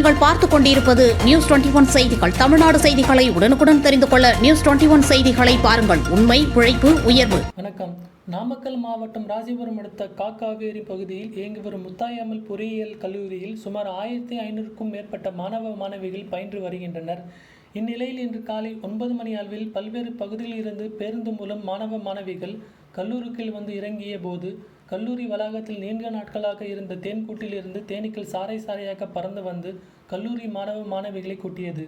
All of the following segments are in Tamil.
நீங்கள் பார்த்துக் கொண்டிருப்பது நியூஸ் 21 செய்திகள். தமிழ்நாடு செய்திகளை உடனுக்குடன் தெரிந்து கொள்ள நியூஸ் 21 செய்திகளை பாருங்கள். உண்மை, உழைப்பு, உயர்வு. வணக்கம். நாமக்கல் மாவட்டம் ராசிபுரம் அடுத்த காக்காவேரி பகுதியில் இயங்கி வரும் முத்தாயம்மாள் பொறியியல் கல்லூரியில் சுமார் 1500க்கும் மேற்பட்ட மாணவ மாணவிகள் பயின்று வருகின்றனர். இந்நிலையில் இன்று காலை 9 மணி அளவில் பல்வேறு பகுதிகளில் இருந்து பேருந்து மூலம் மாணவ மாணவிகள் கல்லூரிக்குள் வந்து இறங்கிய போது கல்லூரி வளாகத்தில் நீண்ட நாட்களாக இருந்த தேன்கூட்டில் இருந்து தேனீக்கள் சாறை சாறையாக பறந்து வந்து கல்லூரி மாணவ மாணவிகளை கூட்டியது.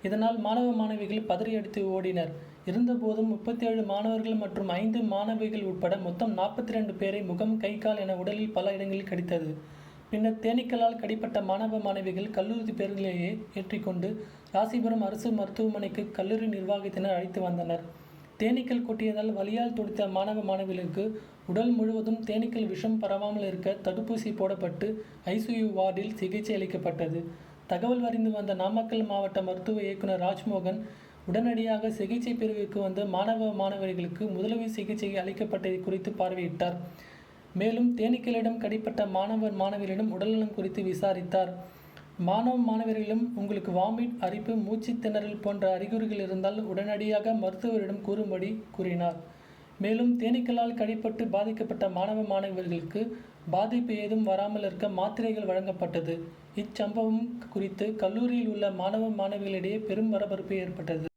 இதனால் மாணவ மாணவிகள் பதறியடித்து ஓடினர். இருந்தபோதும் 37 மாணவர்கள் மற்றும் 5 மாணவிகள் உட்பட மொத்தம் 42 பேரை முகம், கை, கால் என உடலில் பல இடங்களில் கடித்தது. பின்னர் தேனீக்களால் கடிப்பட்ட மாணவ மாணவிகள் கல்லூரி பேருந்திலேயே ஏற்றிக்கொண்டு ராசிபுரம் அரசு மருத்துவமனைக்கு கல்லூரி நிர்வாகத்தினர் அழைத்து வந்தனர். தேனீக்கள் கொட்டியதால் வலியால் துடித்த மாணவ மாணவிகளுக்கு உடல் முழுவதும் தேனீக்கள் விஷம் பரவாமல் இருக்க தடுப்பூசி போடப்பட்டு ஐசியு வார்டில் சிகிச்சை அளிக்கப்பட்டது. தகவல் அறிந்து வந்த நாமக்கல் மாவட்ட மருத்துவ இயக்குனர் ராஜ்மோகன் உடனடியாக சிகிச்சை பிரிவுக்கு வந்து மாணவ மாணவர்களுக்கு முதலுதவி சிகிச்சை அளிக்கப்பட்டதை குறித்து பார்வையிட்டார். மேலும் தேனீக்களிடம் கடிப்பட்ட மாணவர் மாணவிகளிடம் உடல்நலம் குறித்து விசாரித்தார். மாணவ மாணவர்களும் உங்களுக்கு வாமிட், அரிப்பு, மூச்சு திணறல் போன்ற அறிகுறிகள் இருந்தால் உடனடியாக மருத்துவரிடம் கூறும்படி கூறினார். மேலும் தேனீக்களால் கடிப்பட்டு பாதிக்கப்பட்ட மாணவ மாணவர்களுக்கு பாதிப்பு ஏதும் வராமல் இருக்க மாத்திரைகள் வழங்கப்பட்டது. இச்சம்பவம் குறித்து கல்லூரியில் உள்ள மாணவ மாணவிகளிடையே பெரும் பரபரப்பு ஏற்பட்டது.